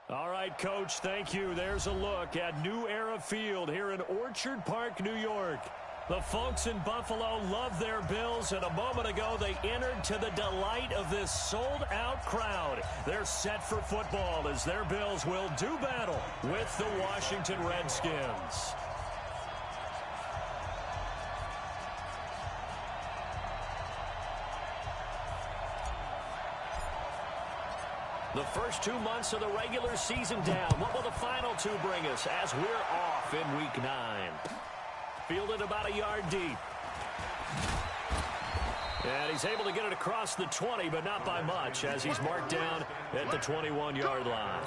All right, Coach, thank you. There's a look at New Era Field here in Orchard Park, New York. The folks in Buffalo love their Bills, and a moment ago they entered to the delight of this sold-out crowd. They're set for football as their Bills will do battle with the Washington Redskins. The first 2 months of the regular season down. What will the final two bring us as we're off in Week 9? Fielded about a yard deep. And he's able to get it across the 20, but not by much as he's marked down at the 21-yard line.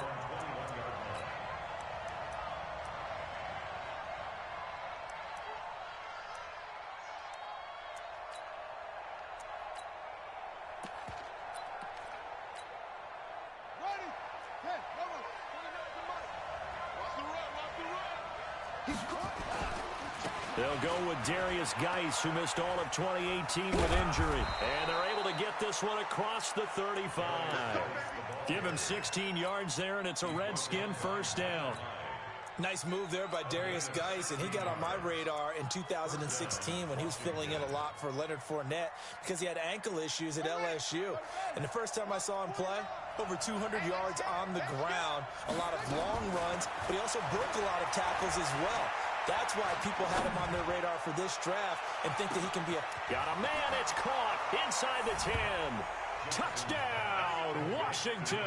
They'll go with Darius Geis, who missed all of 2018 with injury. And they're able to get this one across the 35. Give him 16 yards there, and it's a Redskin first down. Nice move there by Darius Geis, and he got on my radar in 2016 when he was filling in a lot for Leonard Fournette because he had ankle issues at LSU. And the first time I saw him play, over 200 yards on the ground, a lot of long runs, but he also broke a lot of tackles as well. That's why people had him on their radar for this draft and think that he can be a... Got a man, it's caught inside the 10. Touchdown, Washington.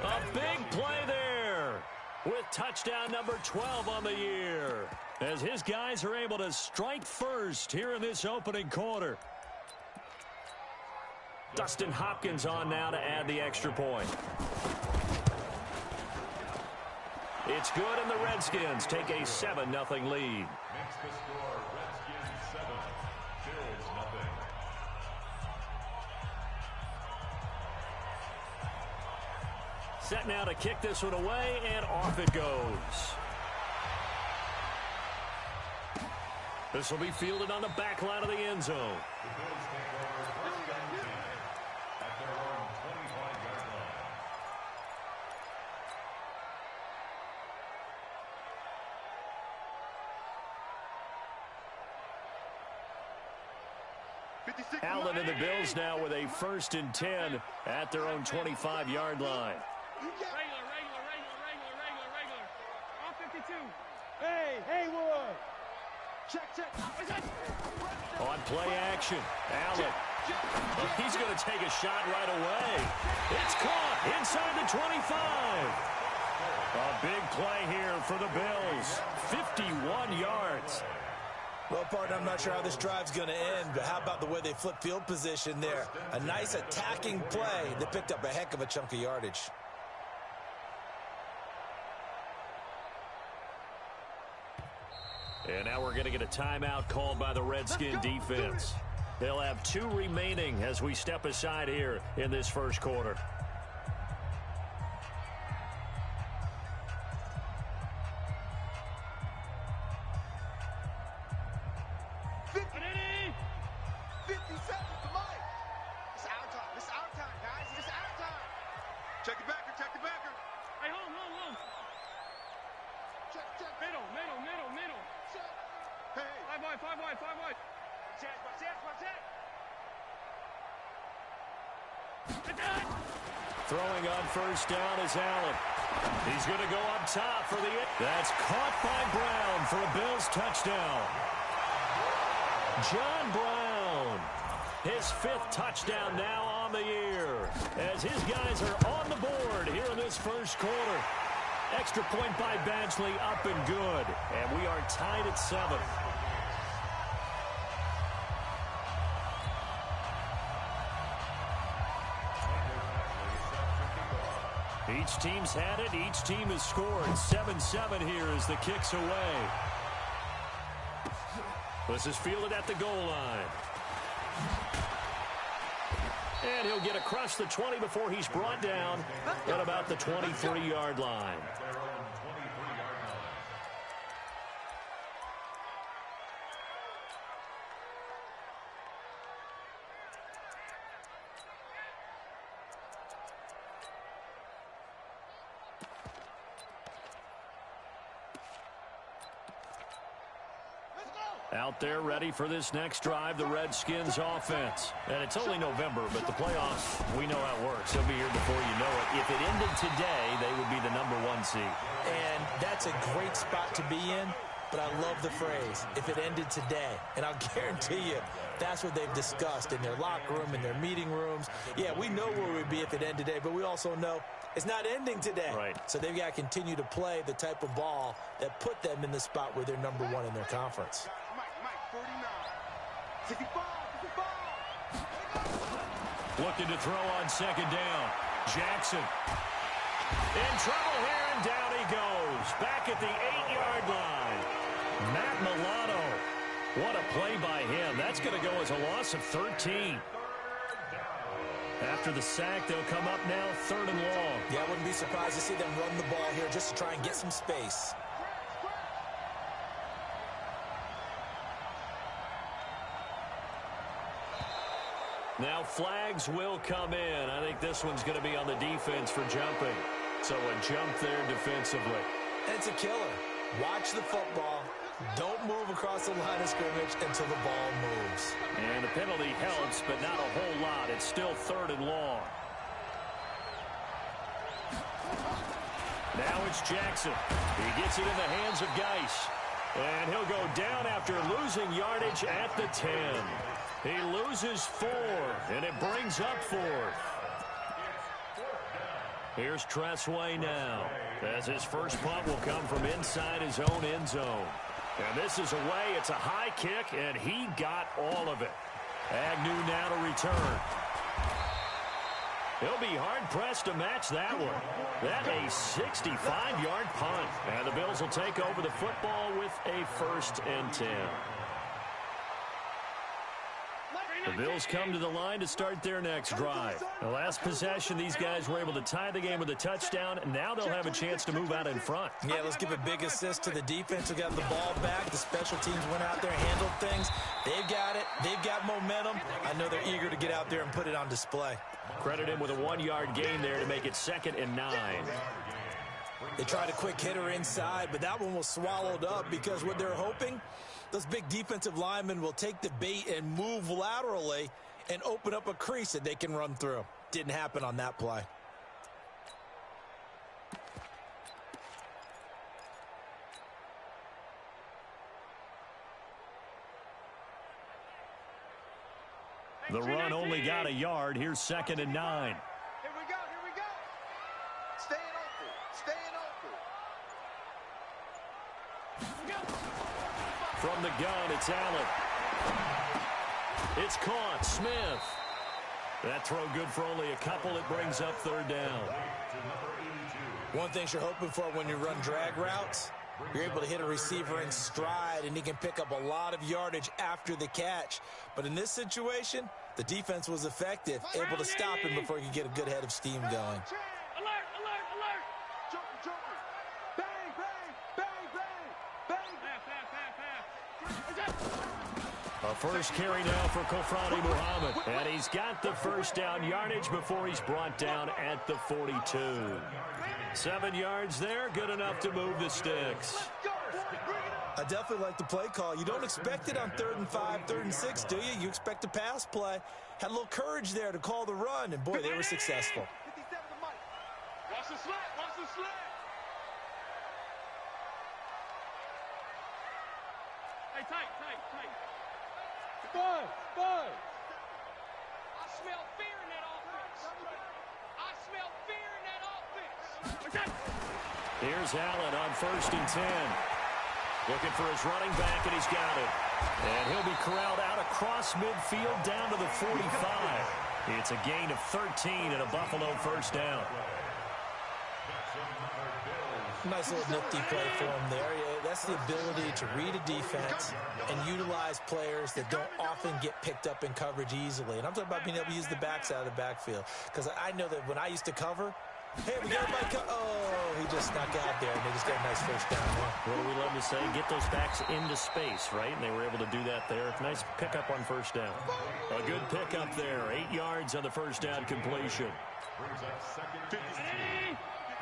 A big play there with touchdown number 12 on the year as his guys are able to strike first here in this opening quarter. Dustin Hopkins on now to add the extra point. It's good, and the Redskins take a 7-0 lead. Makes the score Redskins 7, Bills 0. Set now to kick this one away, and off it goes. This will be fielded on the back line of the end zone. The Bills take over first down 10 at their own 25-yard line. Allen and the Bills now with a 1st and 10 at their own 25-yard line. All 52. Hey, Haywood. Check. On play action, Allen. He's going to take a shot right away. It's caught inside the 25. A big play here for the Bills. 51 yards. Well, partner, I'm not sure how this drive's going to end, but how about the way they flip field position there? A nice attacking play that picked up a heck of a chunk of yardage. And now we're going to get a timeout called by the Redskin defense. They'll have 2 remaining as we step aside here in this first quarter. Throwing on first down is Allen. He's going to go up top for the... That's caught by Brown for a Bills touchdown. John Brown, his 5th touchdown now on the year as his guys are on the board here in this first quarter. Extra point by Badgley, up and good. And we are tied at 7. Each team's had it. Each team has scored. 7-7 here as the kick's away. This is fielded at the goal line. And he'll get across the 20 before he's brought down at about the 23-yard line. Out there ready for this next drive, the Redskins offense. And it's only November, but the playoffs, we know how it works. They'll be here before you know it. If it ended today, they would be the #1 seed. And that's a great spot to be in, but I love the phrase, if it ended today. And I'll guarantee you, that's what they've discussed in their locker room, in their meeting rooms. Yeah, we know where we'd be if it ended today, but we also know it's not ending today. Right. So they've got to continue to play the type of ball that put them in the spot where they're #1 in their conference. Mike, 49. 55. Looking to throw on second down. Jackson. In trouble here, and down he goes. Back at the 8-yard line. Matt Milano. What a play by him. That's going to go as a loss of 13. After the sack, they'll come up now 3rd and long. Yeah, I wouldn't be surprised to see them run the ball here just to try and get some space. Now flags will come in. I think this one's going to be on the defense for jumping. So a jump there defensively. And it's a killer. Watch the football. Don't move across the line of scrimmage until the ball moves. And the penalty helps, but not a whole lot. It's still 3rd and long. Now it's Jackson. He gets it in the hands of Geis. And he'll go down after losing yardage at the 10. He loses 4, and it brings up 4th. Here's Tressway now, as his first punt will come from inside his own end zone. And this is away. It's a high kick, and he got all of it. Agnew now to return. He'll be hard-pressed to match that one. That a 65-yard punt. And the Bills will take over the football with a 1st and 10. The Bills come to the line to start their next drive. The last possession, these guys were able to tie the game with a touchdown, and now they'll have a chance to move out in front. Yeah, let's give a big assist to the defense who got the ball back. The special teams went out there, handled things. They've got it. They've got momentum. I know they're eager to get out there and put it on display. Credit him with a 1-yard gain there to make it 2nd and 9. They tried a quick hitter inside, but that one was swallowed up because what they're hoping, those big defensive linemen will take the bait and move laterally and open up a crease that they can run through. Didn't happen on that play. The run only got a yard. Here's 2nd and 9. Here we go. Staying open. From the gun, it's Allen. It's caught. Smith. That throw good for only a couple. It brings up 3rd down. One thing you're hoping for when you run drag routes, you're able to hit a receiver in stride, and he can pick up a lot of yardage after the catch. But in this situation, the defense was effective, able to stop him before he could get a good head of steam going. Alert. Jumping. Bang. A first carry now for Kofrani Muhammad. And he's got the 1st down yardage before he's brought down at the 42. 7 yards there, good enough to move the sticks. I definitely like the play call. You don't expect it on 3rd and 5, 3rd and 6, do you? You expect a pass play. Had a little courage there to call the run, and boy, they were successful. 57 to Mike. Watch the slant. Hey, tight. Bud. I smell fear in that offense. Here's Allen on 1st and 10. Looking for his running back, and he's got it. And he'll be corralled out across midfield down to the 45. It's a gain of 13 and a Buffalo 1st down. Nice little nifty play for him there. That's the ability to read a defense and utilize players that don't often get picked up in coverage easily. And I'm talking about being able to use the backs out of the backfield. Because I know that when I used to cover, hey, we got everybody he just snuck out there, and they just got a nice 1st down there. What do we love to say? Get those backs into space, right? And they were able to do that there. Nice pickup on 1st down. A good pickup there. 8 yards on the 1st down completion.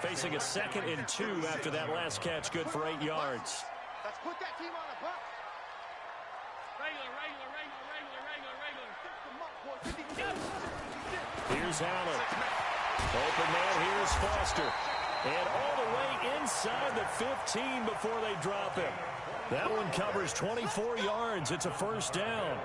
Facing a 2nd and 2 after that last catch, good for 8 yards. Let's put that team on the bus. Here's Allen. Open man, here's Foster. And all the way inside the 15 before they drop him. That one covers 24 yards. It's a first down.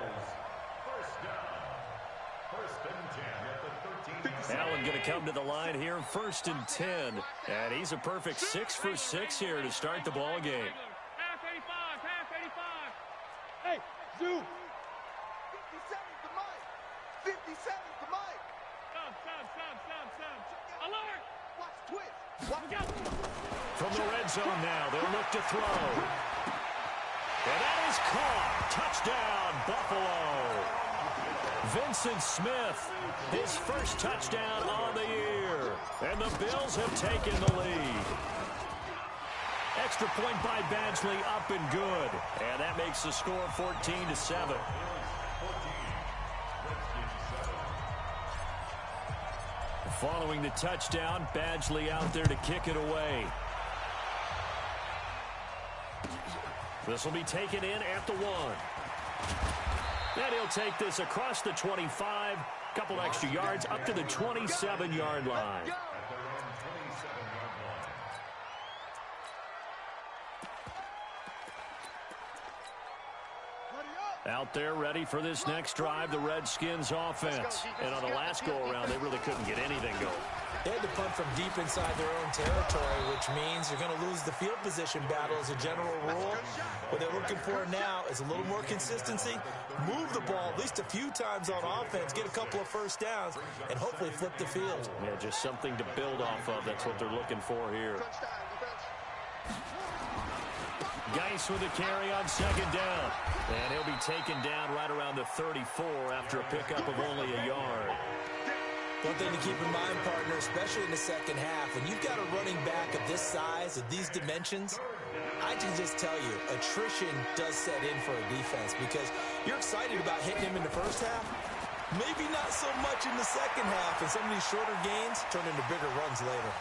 Allen going to come to the line here, 1st and 10. And he's a perfect 6 for 6 here to start the ball game. Half 85, half 85. Hey, Zoo. 57's the mic. 57's the mic. Sub. Alert. Watch twist. Watch out. From the red zone now, they'll look to throw. And that is caught. Touchdown, Buffalo. Vincent Smith, his first touchdown on the year. And the Bills have taken the lead. Extra point by Badgley, up and good. And that makes the score 14-7. Following the touchdown, Badgley out there to kick it away. This will be taken in at the 1. And he'll take this across the 25, couple extra yards up to the 27-yard line. Out there ready for this next drive, the Redskins offense. And on the last go-around, they really couldn't get anything going. They had to punt from deep inside their own territory, which means you're going to lose the field position battle as a general rule. What they're looking for now is a little more consistency, move the ball at least a few times on offense, get a couple of first downs, and hopefully flip the field. Yeah, just something to build off of. That's what they're looking for here. Geis with a carry on 2nd down. And he'll be taken down right around the 34 after a pickup of only a yard. One thing to keep in mind, partner, especially in the second half, when you've got a running back of this size, of these dimensions, I can just tell you, attrition does set in for a defense because you're excited about hitting him in the first half. Maybe not so much in the second half, and some of these shorter gains turn into bigger runs later.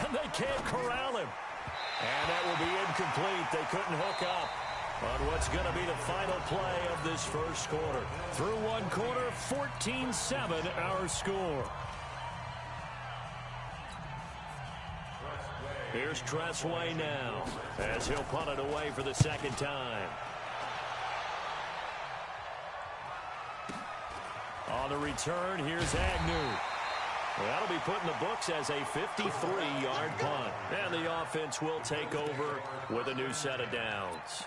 And they can't corral him. And that will be incomplete. They couldn't hook up on what's going to be the final play of this first quarter. Through one quarter, 14-7 our score. Here's Tressway now as he'll punt it away for the second time. On the return, here's Agnew. That'll be put in the books as a 53-yard punt. And the offense will take over with a new set of downs.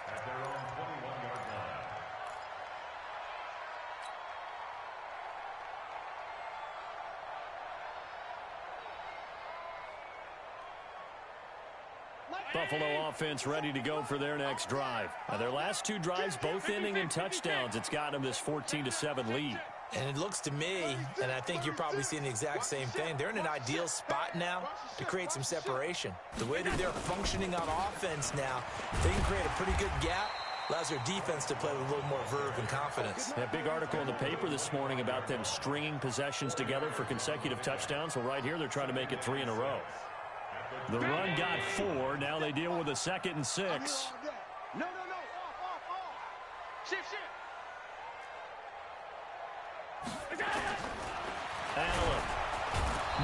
Buffalo offense ready to go for their next drive. Now, their last 2 drives, both ending in touchdowns. It's got them this 14-7 lead. And it looks to me, and I think you're probably seeing the exact same thing, they're in an ideal spot now to create some separation. The way that they're functioning on offense now, they can create a pretty good gap, allows their defense to play with a little more verve and confidence. A big article in the paper this morning about them stringing possessions together for consecutive touchdowns. Well, right here, they're trying to make it 3 in a row. The run got 4. Now they deal with a 2nd and 6. No. Off. Shift. Allen.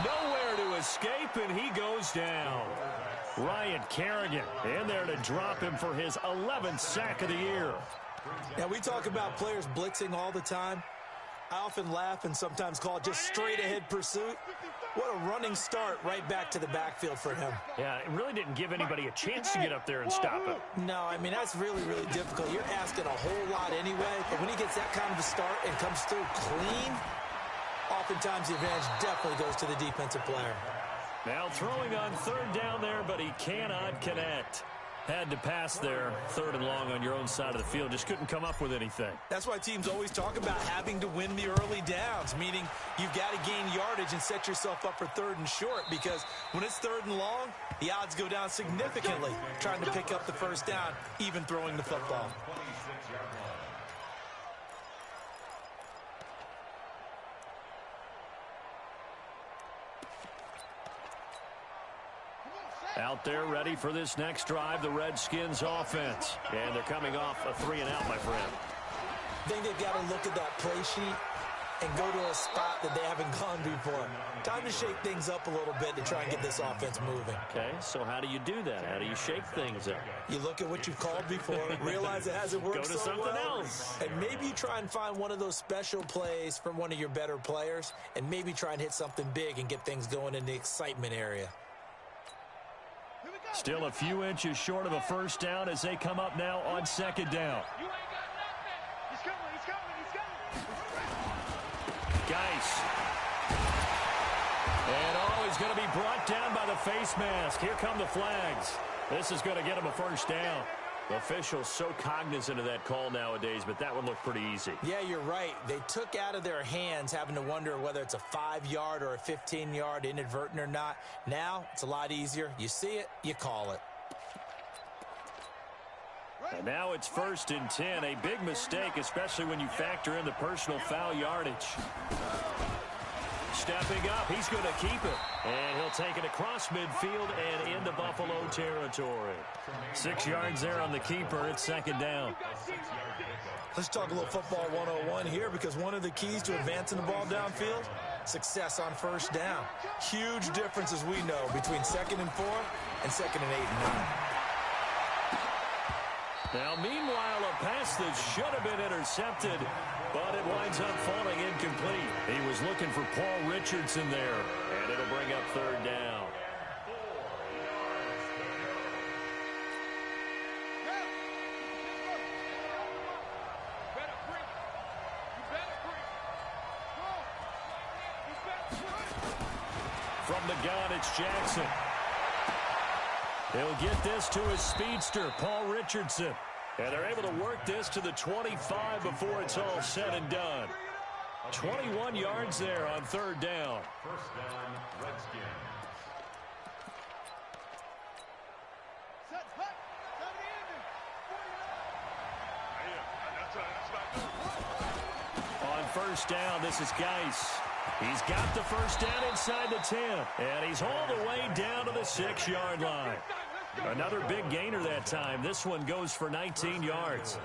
Nowhere to escape, and he goes down. Ryan Kerrigan in there to drop him for his 11th sack of the year. Now, we talk about players blitzing all the time. I often laugh and sometimes call it just straight-ahead pursuit. What a running start right back to the backfield for him. Yeah, it really didn't give anybody a chance to get up there and stop him. No, I mean, that's really, really difficult. You're asking a whole lot anyway, but when he gets that kind of a start and comes through clean, oftentimes the advantage definitely goes to the defensive player. Now throwing on 3rd down there, but he cannot connect. Had to pass there, 3rd and long on your own side of the field. Just couldn't come up with anything. That's why teams always talk about having to win the early downs, meaning you've got to gain yardage and set yourself up for 3rd and short, because when it's 3rd and long, the odds go down significantly trying to pick up the first down, even throwing the football. Out there ready for this next drive, the Redskins offense. And they're coming off a 3-and-out, my friend. I think they've got to look at that play sheet and go to a spot that they haven't gone before. Time to shake things up a little bit to try and get this offense moving. Okay, so how do you do that? How do you shake things up? You look at what you've called before, realize it hasn't worked Go to so something well, else. and maybe you try and find one of those special plays from one of your better players, and maybe try and hit something big and get things going in the excitement area. Still a few inches short of a first down as they come up now on second down. You ain't got nothing. He's coming, he's coming, he's coming. Geis. And he's going to be brought down by the face mask. Here come the flags. This is going to get him a first down. The officials so cognizant of that call nowadays, but that one looked pretty easy. Yeah, you're right. They took out of their hands having to wonder whether it's a 5-yard or a 15-yard inadvertent or not. Now, it's a lot easier. You see it, you call it. And now it's 1st and 10. A big mistake, especially when you factor in the personal foul yardage. Stepping up, he's going to keep it. And he'll take it across midfield and into Buffalo territory. 6 yards there on the keeper. It's second down. Let's talk a little football 101 here, because one of the keys to advancing the ball downfield, success on first down. Huge difference, as we know, between 2nd and 4 and 2nd and 8 and 9. Now, meanwhile, a pass that should have been intercepted, but it winds up falling incomplete. He was looking for Paul Richardson there, and it'll bring up third down. From the gun, it's Jackson. He'll get this to his speedster, Paul Richardson. And they're able to work this to the 25 before it's all said and done. 21 yards there on third down. First down, Redskins. Set, hut, down the ending. 49. On first down, this is Geis. He's got the first down inside the 10. And he's all the way down to the 6-yard line. Another big gainer that time. This one goes for 19 yards.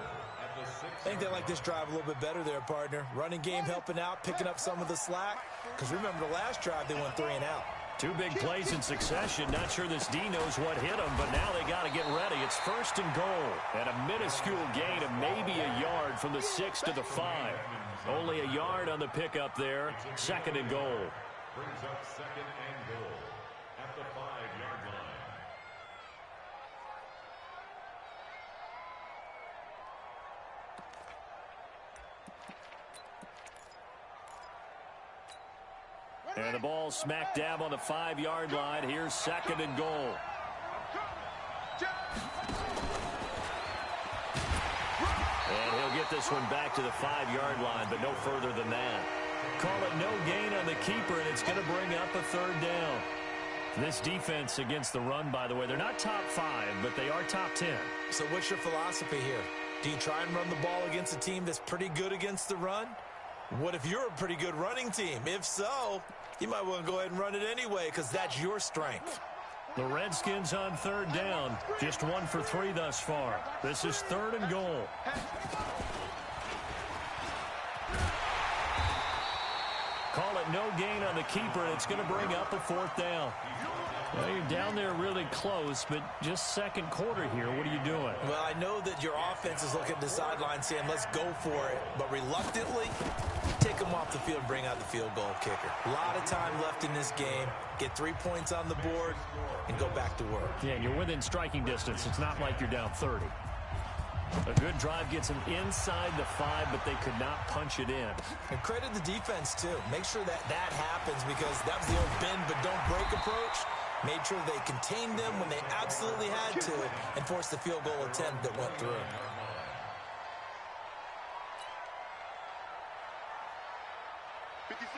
I think they like this drive a little bit better there, partner. Running game helping out, picking up some of the slack. Because remember, the last drive, they went 3 and out. 2 big plays in succession. Not sure this D knows what hit him, but now they got to get ready. It's 1st and goal. And a minuscule gain of maybe a yard from the 6 to the 5. Only a yard on the pickup there. 2nd and goal. Brings up 2nd and goal at the 5-yard line. And the ball smack dab on the 5-yard line. Here's 2nd and goal. And he'll get this one back to the 5-yard line, but no further than that. Call it no gain on the keeper, and it's going to bring up a third down. This defense against the run, by the way, they're not top 5, but they are top 10. So what's your philosophy here? Do you try and run the ball against a team that's pretty good against the run? What if you're a pretty good running team? If so, you might want to go ahead and run it anyway, because that's your strength. The Redskins on third down. Just 1 for 3 thus far. This is 3rd and goal. Call it no gain on the keeper, and it's going to bring up a 4th down. Well, you're down there really close, but just second quarter here. What are you doing? Well, I know that your offense is looking at the sideline saying, let's go for it. But reluctantly, take them off the field and bring out the field goal kicker. A lot of time left in this game. Get 3 points on the board and go back to work. Yeah, and you're within striking distance. It's not like you're down 30. A good drive gets them inside the 5, but they could not punch it in. And credit the defense, too. Make sure that that happens, because that was the old bend but don't break approach. Made sure they contained them when they absolutely had to and forced the field goal attempt that went through.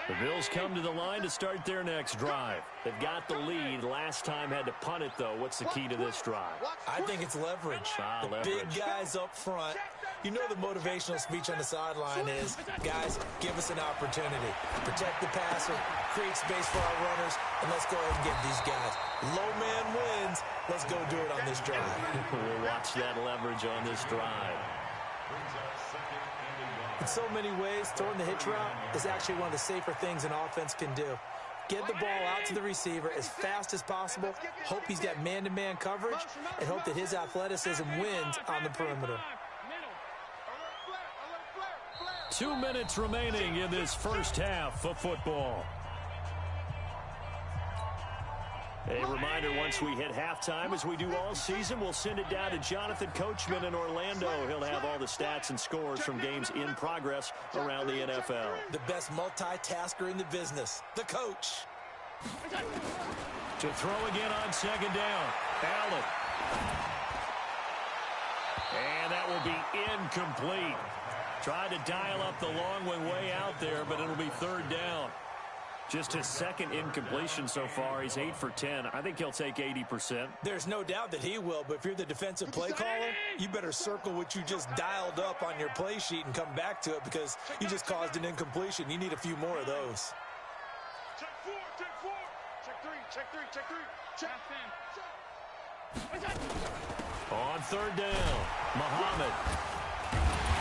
The Bills come to the line to start their next drive. They've got the lead. Last time had to punt it, though. What's the key to this drive? I think it's leverage. The big guys up front. You know the motivational speech on the sideline is, guys, give us an opportunity. Protect the passer, create space for our runners, and let's go ahead and get these guys. Low man wins. Let's go do it on this drive. We'll watch that leverage on this drive. In so many ways, throwing the hitch route is actually one of the safer things an offense can do. Get the ball out to the receiver as fast as possible, hope he's got man-to-man coverage, and hope that his athleticism wins on the perimeter. 2 minutes remaining in this first half of football. A reminder, once we hit halftime, as we do all season, we'll send it down to Jonathan Coachman in Orlando. He'll have all the stats and scores from games in progress around the NFL. The best multitasker in the business, the coach. To throw again on second down, Allen. And that will be incomplete. Tried to dial up the long one way out there, but it'll be third down. Just his second incompletion so far. He's 8 for 10. I think he'll take 80%. There's no doubt that he will, but if you're the defensive play caller, you better circle what you just dialed up on your play sheet and come back to it because you just caused an incompletion. You need a few more of those. Check four, check four. Check three, check three, check three. Check. On third down, Muhammad.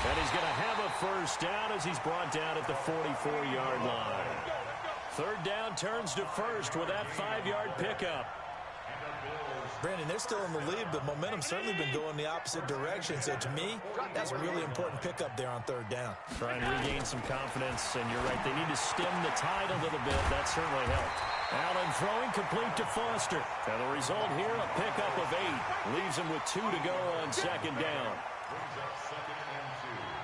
And he's going to have a first down as he's brought down at the 44-yard line. Third down turns to first with that 5-yard pickup. Brandon, they're still in the lead, but momentum's certainly been going the opposite direction. So to me, that's a really important pickup there on third down. Try and regain some confidence, and you're right, they need to stem the tide a little bit. That certainly helped. Allen throwing complete to Foster. And the result here, a pickup of 8. Leaves him with 2 to go on second down.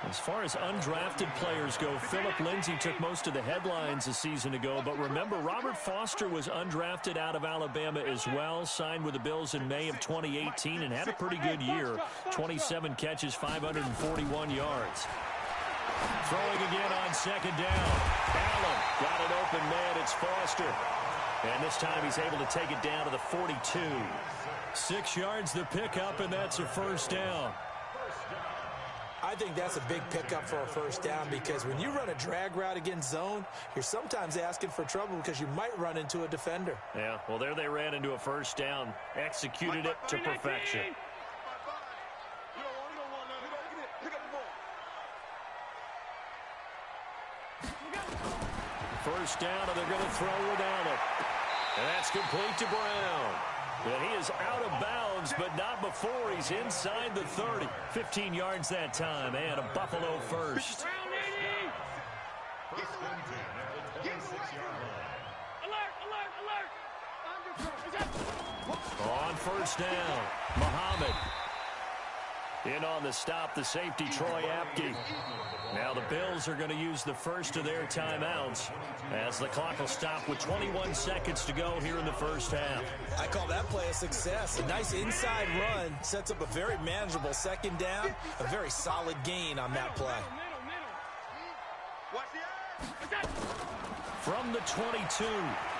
As far as undrafted players go, Philip Lindsay took most of the headlines a season ago. But remember, Robert Foster was undrafted out of Alabama as well. Signed with the Bills in May of 2018 and had a pretty good year. 27 catches, 541 yards. Throwing again on second down. Allen got an open man. It's Foster. And this time he's able to take it down to the 42. 6 yards the pickup, and that's a first down. I think that's a big pickup for a first down because when you run a drag route against zone, you're sometimes asking for trouble because you might run into a defender. Yeah, well, there they ran into a first down. Executed it to perfection. First down, and they're going to throw with Allen. And that's complete to Brown. And he is out of bounds, but not before he's inside the 30. 15 yards that time, and a Buffalo first. On first down, Muhammad. In on the stop, the safety, Troy Apke. Now the Bills are going to use the first of their timeouts as the clock will stop with 21 seconds to go here in the first half. I call that play a success. A nice inside run sets up a very manageable second down. A very solid gain on that play. From the 22,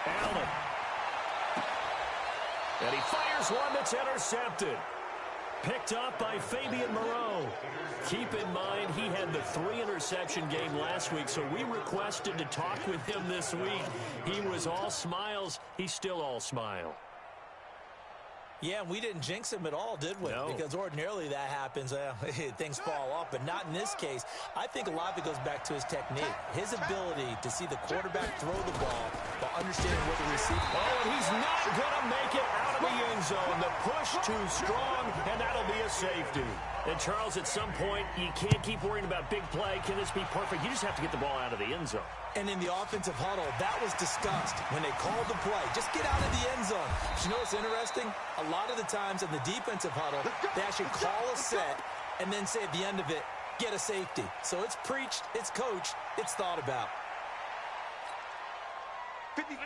Allen. And he fires one that's intercepted. Picked up by Fabian Moreau. Keep in mind, he had the 3-interception game last week, so we requested to talk with him this week. He was all smiles. He's still all smile. Yeah, we didn't jinx him at all, did we? No. Because ordinarily that happens. Things fall off, but not in this case. I think a lot of it goes back to his technique. His ability to see the quarterback throw the ball while understanding what the receiver... Oh, and he's not going to make it out of the end zone. The push too strong, and that'll be a safety. And, Charles, at some point, you can't keep worrying about big play. Can this be perfect? You just have to get the ball out of the end zone. And in the offensive huddle, that was discussed when they called the play. Just get out of the end zone. But you know what's interesting? A lot of the times in the defensive huddle, they actually call a set and then say at the end of it, get a safety. So it's preached, it's coached, it's thought about.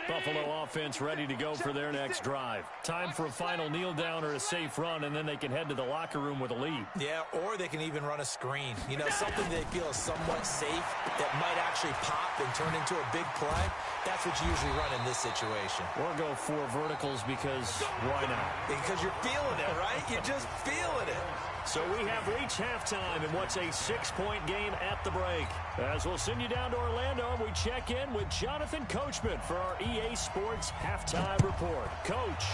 Buffalo offense ready to go for their next drive. Time for a final kneel down or a safe run, and then they can head to the locker room with a lead. Yeah, or they can even run a screen. You know, something they feel is somewhat safe that might actually pop and turn into a big play. That's what you usually run in this situation. Or go 4 verticals because why not? Because you're feeling it, right? You're just feeling it. So we have reached halftime in what's a 6-point game at the break. As we'll send you down to Orlando, we check in with Jonathan Coachman for our EA Sports Halftime Report. Coach.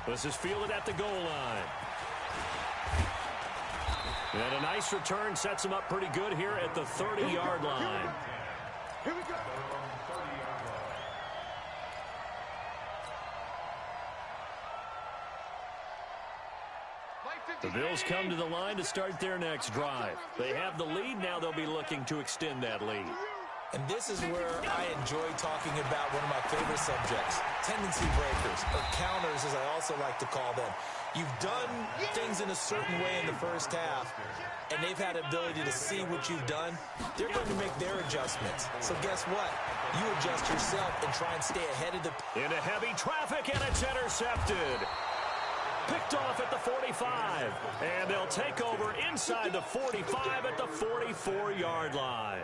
This is fielded at the goal line. And a nice return sets him up pretty good here at the 30-yard line. Here we go. The Bills come to the line to start their next drive. They have the lead. Now they'll be looking to extend that lead. And this is where I enjoy talking about one of my favorite subjects, tendency breakers, or counters as I also like to call them. You've done things in a certain way in the first half, and they've had the ability to see what you've done. They're going to make their adjustments. So guess what? You adjust yourself and try and stay ahead of the... Into heavy traffic, and it's intercepted. Picked off at the 45, and they'll take over inside the 45 at the 44-yard line.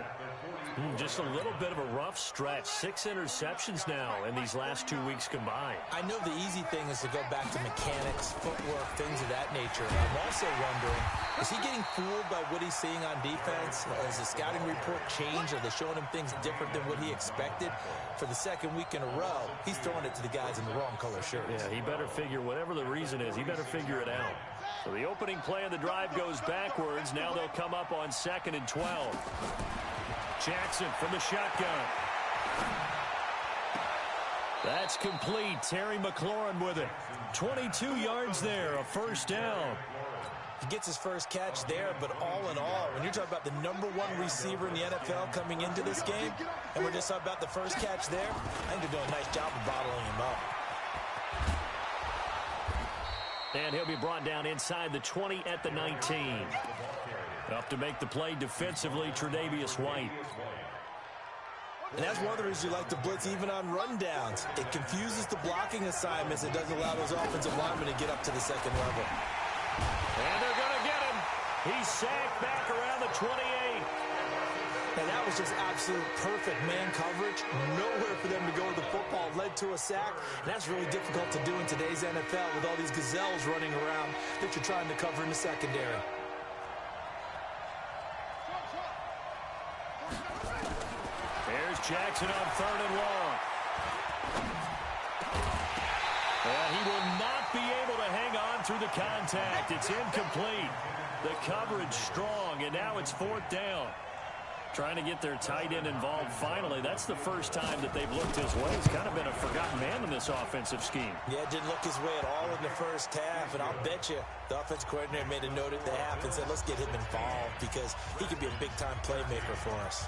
Just a little bit of a rough stretch. 6 interceptions now in these last 2 weeks combined. I know the easy thing is to go back to mechanics, footwork, things of that nature. I'm also wondering, is he getting fooled by what he's seeing on defense? Has the scouting report changed? Are they showing him things different than what he expected? For the second week in a row, he's throwing it to the guys in the wrong color shirts. Yeah, he better figure, whatever the reason is, he better figure it out. So the opening play of the drive goes backwards. Now they'll come up on 2nd and 12. Jackson from the shotgun. That's complete. Terry McLaurin with it. 22 yards there, a first down. He gets his first catch there, but all in all, when you're talking about the #1 receiver in the NFL coming into this game, and we're just talking about the first catch there, I think they're doing a nice job of bottling him up. And he'll be brought down inside the 20 at the 19. Up to make the play defensively, Tre'Davious White. And that's one of the reasons you like to blitz even on rundowns. It confuses the blocking assignments. It doesn't allow those offensive linemen to get up to the second level. And they're going to get him. He's sacked back around the 28. And that was just absolute perfect man coverage. Nowhere for them to go with the football. Led to a sack. And that's really difficult to do in today's NFL with all these gazelles running around that you're trying to cover in the secondary. There's Jackson on 3rd and long. And he will not be able to hang on through the contact. It's incomplete. The coverage strong, and now it's 4th down. Trying to get their tight end involved finally. That's the first time that they've looked his way. He's kind of been a forgotten man in this offensive scheme. Yeah, didn't look his way at all in the first half, and I'll bet you the offensive coordinator made a note at the half and said, let's get him involved because he could be a big-time playmaker for us.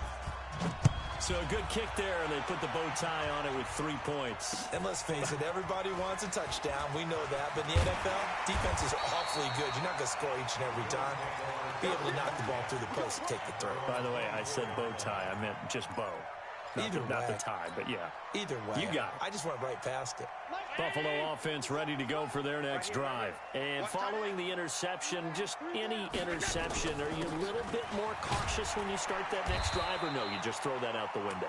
So a good kick there, and they put the bow tie on it with 3 points. And let's face it, everybody wants a touchdown. We know that. But in the NFL, defense is awfully good. You're not going to score each and every time. Be able to knock the ball through the post and take the throw. By the way, I said bow tie. I meant just bow. Not the tie, but yeah. Either way. You got it. I just went right past it. Buffalo offense ready to go for their next drive. And following the interception, just any interception, are you a little bit more cautious when you start that next drive, or no, you just throw that out the window?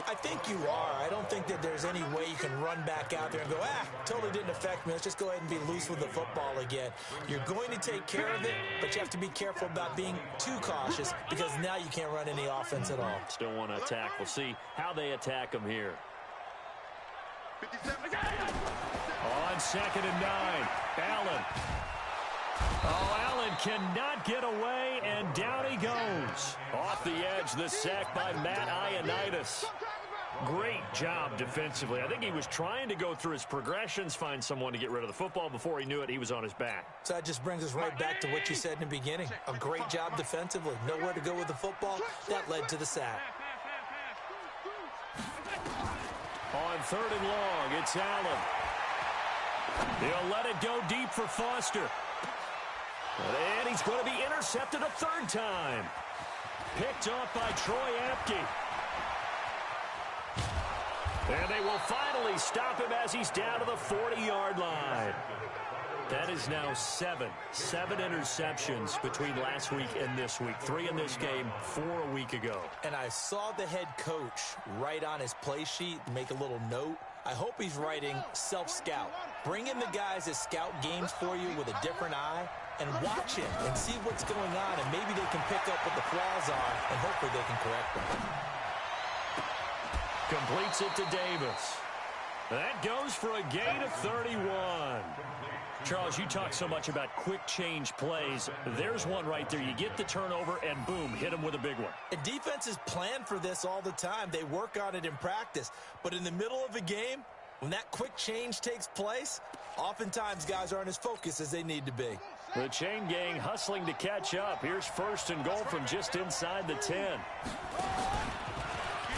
I think you are. I don't think that there's any way you can run back out there and go, totally didn't affect me. Let's just go ahead and be loose with the football again. You're going to take care of it, but you have to be careful about being too cautious because now you can't run any offense at all. Still want to attack. We'll see how they attack them here. On 2nd and 9, Allen. Oh, Allen cannot get away, and down he goes. Off the edge, the sack by Matt Ioannidis. Great job defensively. I think he was trying to go through his progressions, find someone to get rid of the football. Before he knew it, he was on his back. So that just brings us right back to what you said in the beginning. A great job defensively. Nowhere to go with the football. That led to the sack. On 3rd and long, it's Allen. He'll let it go deep for Foster. And he's going to be intercepted a 3rd time. Picked off by Troy Apke. And they will finally stop him as he's down to the 40-yard line. That is now seven interceptions between last week and this week. 3 in this game, 4 a week ago. And I saw the head coach write on his play sheet, make a little note. I hope he's writing self-scout. Bring in the guys that scout games for you with a different eye and watch him and see what's going on, and maybe they can pick up what the flaws are, and hopefully they can correct them. Completes it to Davis. That goes for a gain of 31. Charles, you talk so much about quick change plays. There's one right there. You get the turnover, and boom, hit him with a big one. And defenses plan for this all the time. They work on it in practice. But in the middle of a game, when that quick change takes place, oftentimes guys aren't as focused as they need to be. The chain gang hustling to catch up. Here's 1st and goal from just inside the 10.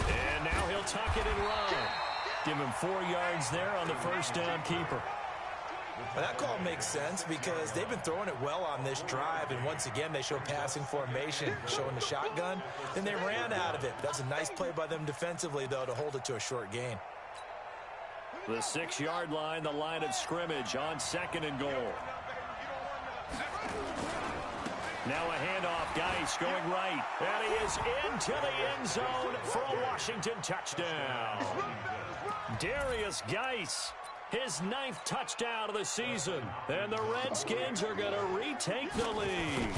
And now he'll tuck it and run. Give him 4 yards there on the first down keeper. Well, that call makes sense because they've been throwing it well on this drive, and once again they show passing formation, showing the shotgun. Then they ran out of it. That was a nice play by them defensively, though, to hold it to a short gain. The 6-yard line, the line of scrimmage on 2nd and goal. Now a handoff, Geis going right, and he is into the end zone for a Washington touchdown. Darius Geis, his 9th touchdown of the season, and the Redskins are going to retake the lead.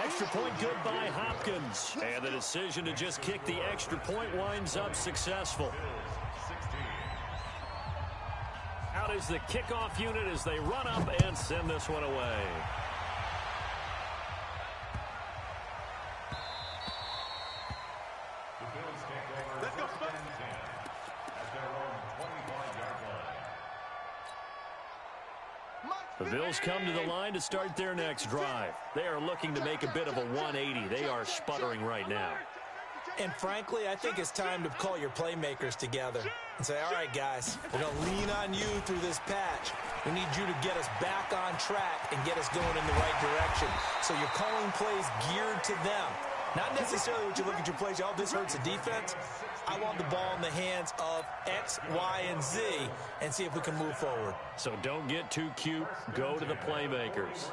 Extra point good by Hopkins, and the decision to just kick the extra point winds up successful. Out is the kickoff unit as they run up and send this one away. Let's go, Spurs. The Bills come to the line to start their next drive. They are looking to make a bit of a 180. They are sputtering right now. And frankly, I think it's time to call your playmakers together and say, all right, guys, we're going to lean on you through this patch. We need you to get us back on track and get us going in the right direction. So you're calling plays geared to them. Not necessarily what you look at your plays, oh, this hurts the defense. I want the ball in the hands of X, Y, and Z and see if we can move forward. So don't get too cute. Go to the playmakers.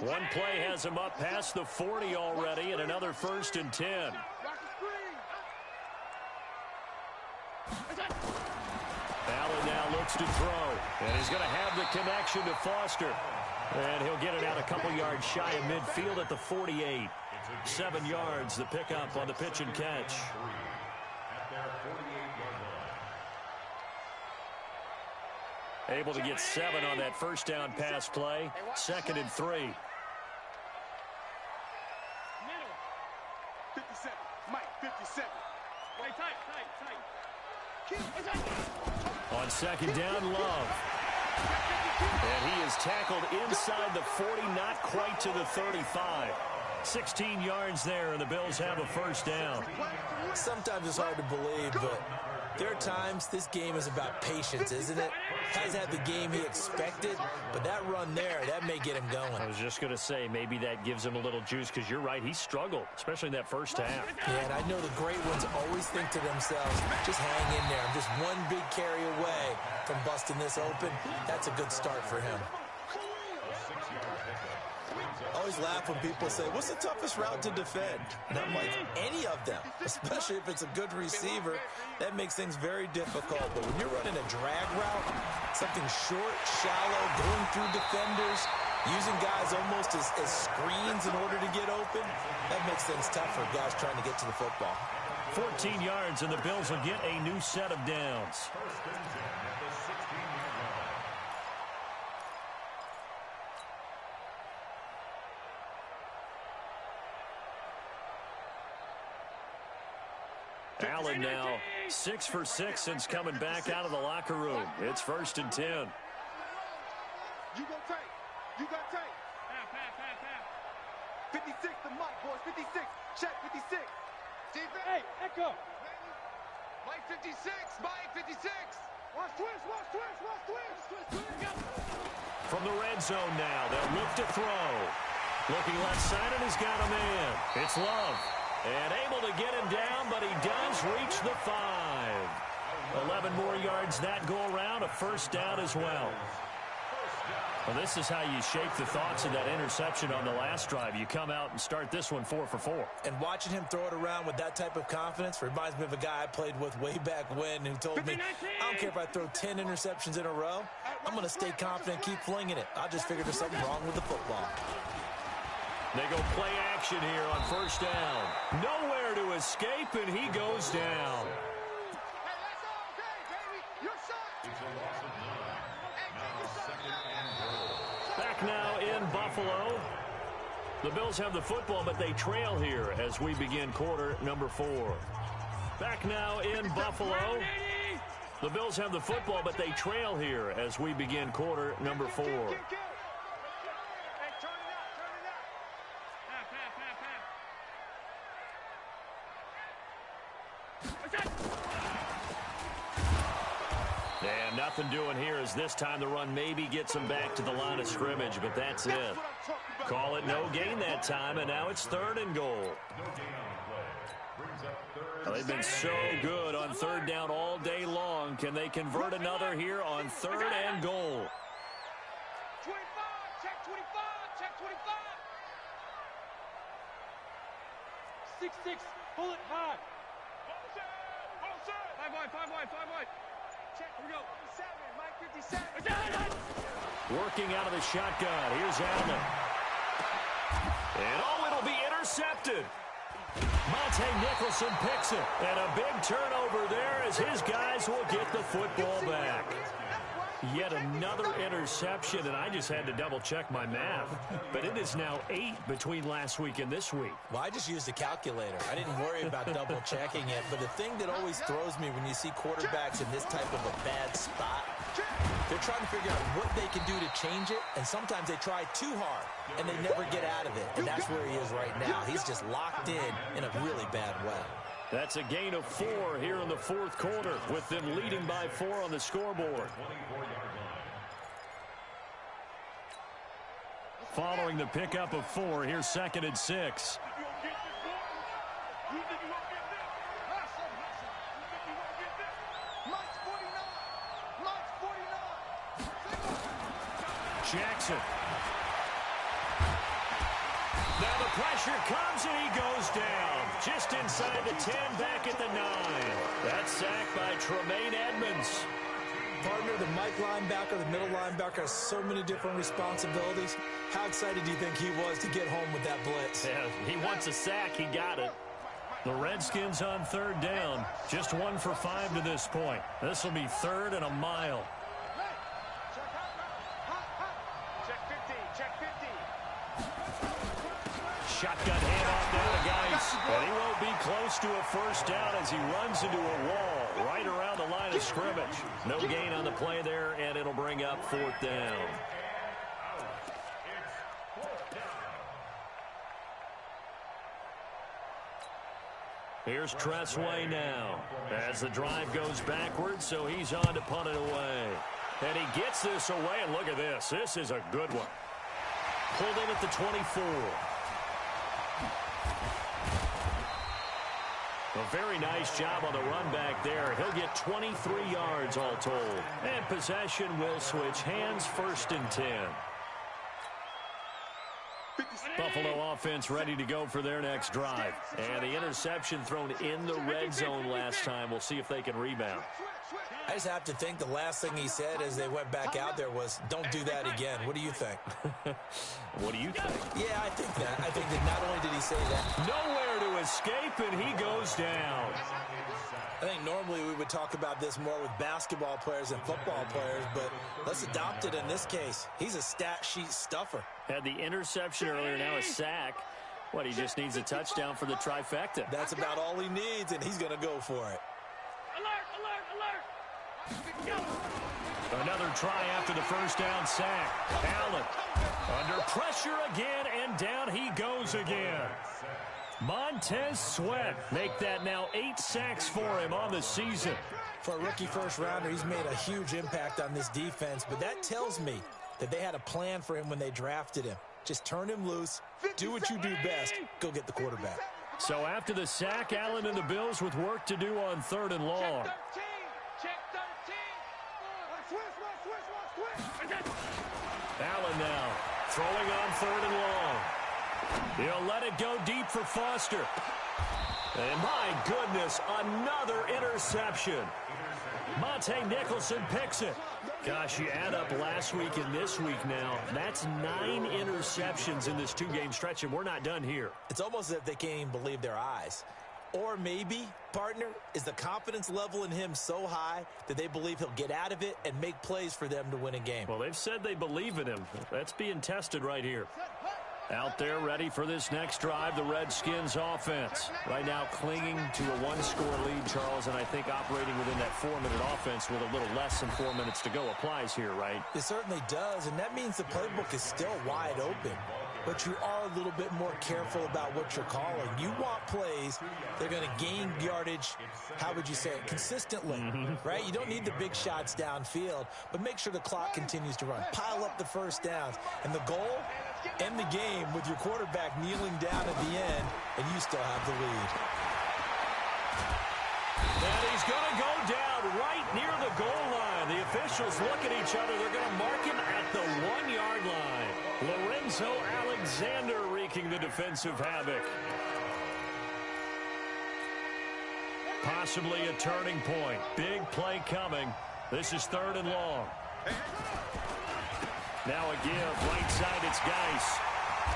One play has him up past the 40 already, and another 1st and 10. Allen now looks to throw, and he's going to have the connection to Foster. And he'll get it out a couple yards shy of midfield at the 48. 7 yards, the pickup on the pitch and catch. Able to get 7 on that first down pass play. 2nd and 3. 57. Mike, 57. Wait, tight. On 2nd down, Love. And he is tackled inside the 40, not quite to the 35. 16 yards there, and the Bills have a first down. Sometimes it's hard to believe, but there are times this game is about patience, isn't it? Has had the game he expected, but that run there, that may get him going. I was just going to say, maybe that gives him a little juice, because you're right, he struggled, especially in that first half. Yeah, and I know the great ones always think to themselves, just hang in there. I'm just one big carry away from busting this open. That's a good start for him. I always laugh when people say, what's the toughest route to defend? And I'm like, any of them, especially if it's a good receiver. That makes things very difficult. But when you're running a drag route, something short, shallow, going through defenders, using guys almost as screens in order to get open, that makes things tough for guys trying to get to the football. 14 yards, and the Bills will get a new set of downs. Allen now 6 for 6 since coming back out of the locker room. It's 1st and 10. You go tight. You got tight. Half. 56 the mark, boys. 56. Check 56. Defense. Hey, Echo. Mike 56. Mike 56. Watch twist. Watch twist. Watch twist. From the red zone now, they'll look to throw. Looking left side, and he's got a man. It's Love. And able to get him down, but he does reach the 5. 11 more yards that go around, a first down as well. Well, this is how you shape the thoughts of that interception on the last drive. You come out and start this one 4 for 4. And watching him throw it around with that type of confidence reminds me of a guy I played with way back when who told me, I don't care if I throw 10 interceptions in a row. I'm going to stay confident and keep flinging it. I just figured there's something wrong with the football. They go play action here on first down. Nowhere to escape, and he goes down. Hey, that's all day, baby. Your shot. It's a loss of 9. Now second and goal. Back now in Buffalo. The Bills have the football, but they trail here as we begin quarter number 4. Back now in Buffalo. The Bills have the football, but they trail here as we begin quarter number 4. Hey, turn it out, turn it out. And nothing doing here as this time the run maybe gets them back to the line of scrimmage, but that's it. Call it no gain that time, and now it's 3rd and goal. No gain on the play. Brings up 3rd. Well, they've been so good on 3rd down all day long. Can they convert another here on 3rd and goal? 25, check 25, check 25. 6-6, pull it high. 5 wide. Check, here we go. 7, Mike 57. Working out of the shotgun. Here's Allen. And it'll be intercepted. Monte Nicholson picks it. And a big turnover there as his guys will get the football back. Yet another interception, and I just had to double-check my math. But it is now 8 between last week and this week. Well, I just used a calculator. I didn't worry about double-checking it. But the thing that always throws me when you see quarterbacks in this type of a bad spot, they're trying to figure out what they can do to change it, and sometimes they try too hard, and they never get out of it. And that's where he is right now. He's just locked in a really bad way. That's a gain of 4 here in the 4th quarter, with them leading by 4 on the scoreboard. 24-yard line. Following the pickup of 4, here's 2nd and 6. Jackson. Now the pressure comes and he goes down. Just inside the 10, back at the 9. That's sacked by Tremaine Edmonds. Partner, the Mike linebacker, the middle linebacker has so many different responsibilities. How excited do you think he was to get home with that blitz? Yeah, he wants a sack. He got it. The Redskins on 3rd down. Just 1 for 5 to this point. This will be 3rd and a mile. Check 50. Shotgun handoff down to Geis. And he won't be close to a first down as he runs into a wall right around the line of scrimmage. No gain on the play there, and it'll bring up 4th down. Here's Tressway now as the drive goes backwards, so he's on to punt it away. And he gets this away, and look at this. This is a good one. Pulled in at the 24. A very nice job on the run back there. He'll get 23 yards all told. And possession will switch hands, 1st and 10. Buffalo offense ready to go for their next drive. And the interception thrown in the red zone last time. We'll see if they can rebound. I just have to think the last thing he said as they went back out there was, don't do that again. What do you think? What do you think? Yeah, I think that. I think that not only did he say that. Nowhere to escape, and he goes down. I think normally we would talk about this more with basketball players and football players, but let's adopt it in this case. He's a stat sheet stuffer. Had the interception earlier, now a sack. What, he just needs a touchdown for the trifecta. That's about all he needs, and he's going to go for it. Another try after the first down sack. Allen under pressure again, and down he goes again. Montez Sweat make that now 8 sacks for him on the season. For a rookie first-rounder, he's made a huge impact on this defense, but that tells me that they had a plan for him when they drafted him. Just turn him loose, do what you do best, go get the quarterback. So after the sack, Allen and the Bills with work to do on 3rd and long. Check 13. Allen now throwing on 3rd and long. He'll let it go deep for Foster. And my goodness, another interception. Monte Nicholson picks it. Gosh, you add up last week and this week now, that's 9 interceptions in this 2-game stretch, and we're not done here. It's almost as if they can't even believe their eyes. Or maybe, partner, is the confidence level in him so high that they believe he'll get out of it and make plays for them to win a game. Well, they've said they believe in him. That's being tested right here. Out there ready for this next drive, the Redskins offense. Right now clinging to a 1-score lead, Charles, and I think operating within that 4-minute offense with a little less than 4 minutes to go applies here, right? It certainly does, and that means the playbook is still wide open. But you are a little bit more careful about what you're calling. You want plays that are going to gain yardage, how would you say it, consistently, right? You don't need the big shots downfield, but make sure the clock continues to run. Pile up the first downs. And the goal, end the game with your quarterback kneeling down at the end, and you still have the lead. And he's going to go down right near the goal line. The officials look at each other. They're going to mark him at the 1-yard line. Lorenzo Alexander wreaking the defensive havoc. Possibly a turning point. Big play coming. This is 3rd and long. Now a give. Right side, it's Geis.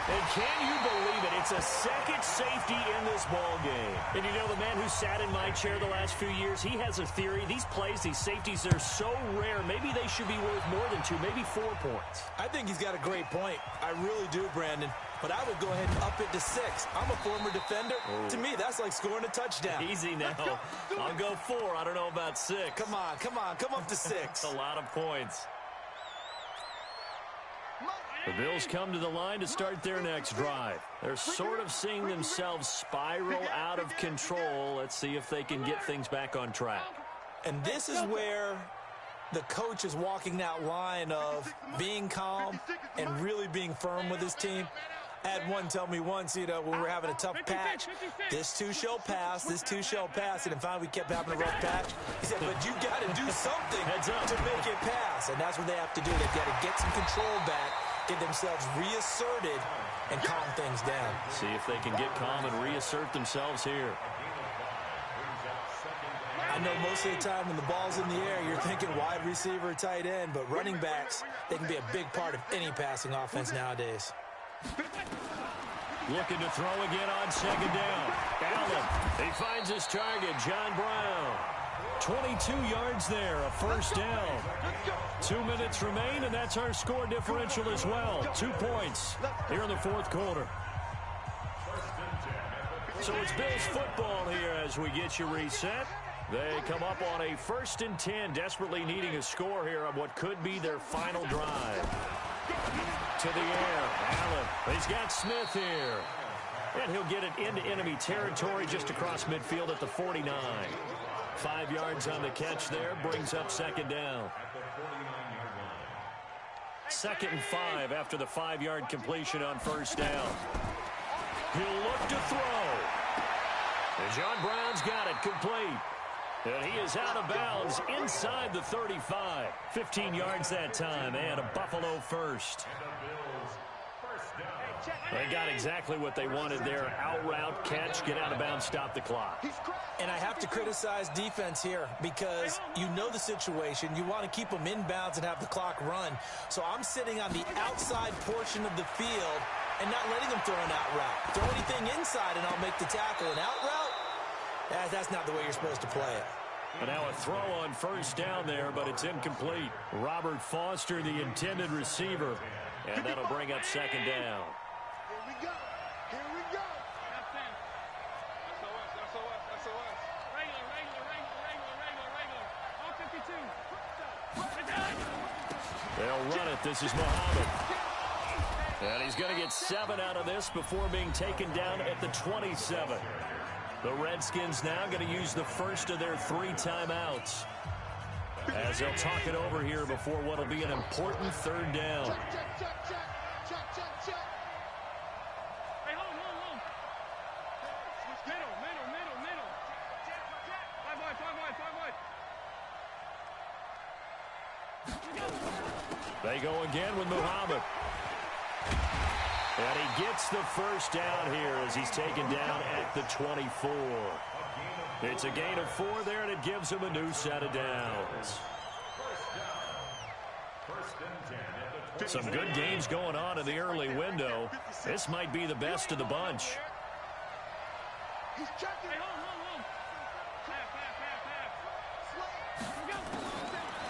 And can you believe it? It's a second safety in this ball game. And you know, the man who sat in my chair the last few years, he has a theory. These plays, these safeties, they're so rare. Maybe they should be worth more than 2, maybe 4 points. I think he's got a great point. I really do, Brandon. But I would go ahead and up it to 6. I'm a former defender. Oh. To me, that's like scoring a touchdown. Easy now. I'll go 4. I don't know about 6. Come on. Come up to 6. A lot of points. The Bills come to the line to start their next drive. They're sort of seeing themselves spiral out of control. Let's see if they can get things back on track. And this is where the coach is walking that line of being calm and really being firm with his team. I had one tell me once, when we were having a tough patch, this too shall pass, this too shall pass. And finally we kept having a rough patch. He said, but you got to do something to make it pass. And that's what they have to do. They've got to get some control back, get themselves reasserted, and calm things down. See if they can get calm and reassert themselves here. I know most of the time when the ball's in the air, you're thinking wide receiver, tight end, but running backs, they can be a big part of any passing offense nowadays. Looking to throw again on 2nd down. Allen, he finds his target, John Brown. 22 yards there, a 1st down. 2 minutes remain, and that's our score differential as well. 2 points here in the 4th quarter. So it's Bills football here as we get you reset. They come up on a 1st and 10, desperately needing a score here on what could be their final drive. To the air, Allen. He's got Smith here. And he'll get it into enemy territory just across midfield at the 49. 5 yards on the catch there, brings up 2nd down. 2nd and 5 after the 5-yard completion on 1st down. He'll look to throw. And John Brown's got it complete. And he is out of bounds inside the 35. 15 yards that time, and a Buffalo first. They got exactly what they wanted there. Out route, catch, get out of bounds, stop the clock. And I have to criticize defense here because you know the situation. You want to keep them inbounds and have the clock run. So I'm sitting on the outside portion of the field and not letting them throw an out route. Throw anything inside and I'll make the tackle. An out route? That's not the way you're supposed to play it. And now a throw on 1st down there, but it's incomplete. Robert Foster, the intended receiver, and that'll bring up 2nd down. Here we go. That's us. Regular. All 52. They'll run it. This is Muhammad. And he's going to get 7 out of this before being taken down at the 27. The Redskins now going to use the first of their 3 timeouts as they'll talk it over here before what will be an important 3rd down. Check. They go again with Muhammad. And he gets the first down here as he's taken down at the 24. It's a gain of 4 there, and it gives him a new set of downs. Some good games going on in the early window. This might be the best of the bunch.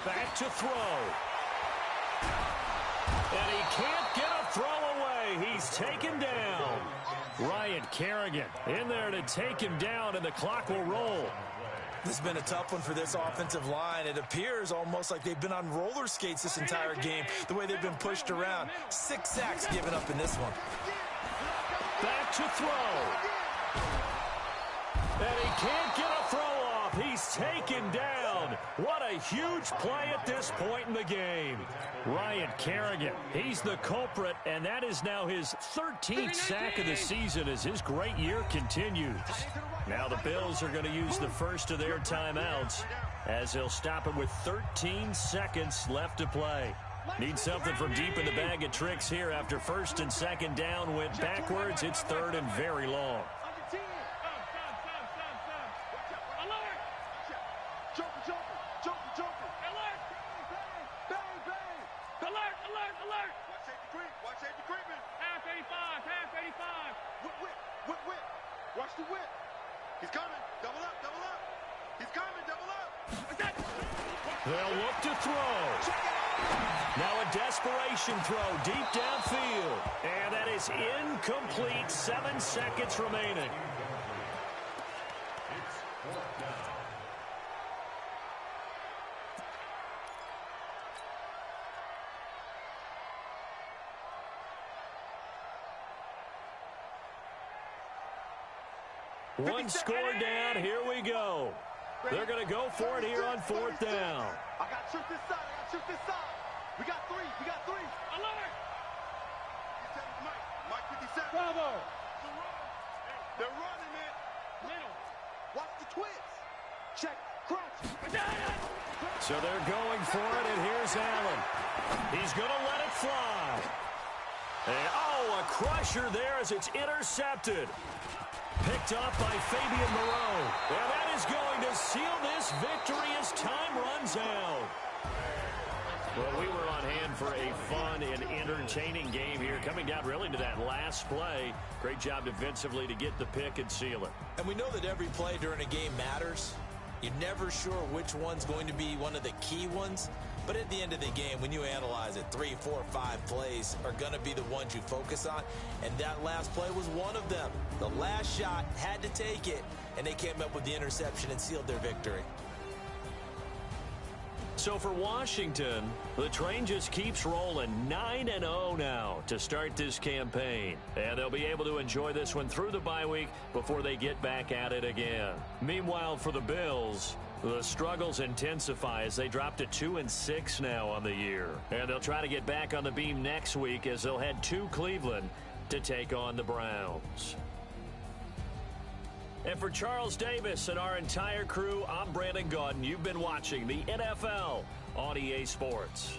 Back to throw. And he can't get a throw away. He's taken down. Ryan Kerrigan in there to take him down, and the clock will roll. This has been a tough one for this offensive line. It appears almost like they've been on roller skates this entire game, the way they've been pushed around. 6 sacks given up in this one. Back to throw. And he can't get a throw off. He's taken down. What a huge play at this point in the game. Ryan Kerrigan, he's the culprit, and that is now his 13th sack of the season as his great year continues. Now the Bills are going to use the first of their timeouts as they'll stop it with 13 seconds left to play. Need something from deep in the bag of tricks here after first and second down went backwards. It's third and very long. Watch the whip. He's coming. Double up, double up. He's coming, double up. They'll look to throw. Now a desperation throw deep downfield. And that is incomplete. 7 seconds remaining. One score down. Here we go. They're going to go for it here on 4th down. I got to shoot this side. I got to shoot this side. We got 3. We got 3. Alert! Mike 57. Bravo! They're running it. Middle. Watch the twist. Check. Crunch. So they're going for it, and here's Allen. He's going to let it fly. And, a crusher there as it's intercepted. Picked off by Fabian Moreau. And that is going to seal this victory as time runs out. Well, we were on hand for a fun and entertaining game here, coming down really to that last play. Great job defensively to get the pick and seal it. And we know that every play during a game matters. You're never sure which one's going to be one of the key ones. But at the end of the game, when you analyze it, 3, 4, 5 plays are going to be the ones you focus on. And that last play was one of them. The last shot had to take it, and they came up with the interception and sealed their victory. So for Washington, the train just keeps rolling. 9-0 now to start this campaign. And they'll be able to enjoy this one through the bye week before they get back at it again. Meanwhile, for the Bills, the struggles intensify as they drop to 2-6 now on the year. And they'll try to get back on the beam next week as they'll head to Cleveland to take on the Browns. And for Charles Davis and our entire crew, I'm Brandon Gaudin. You've been watching the NFL on EA Sports.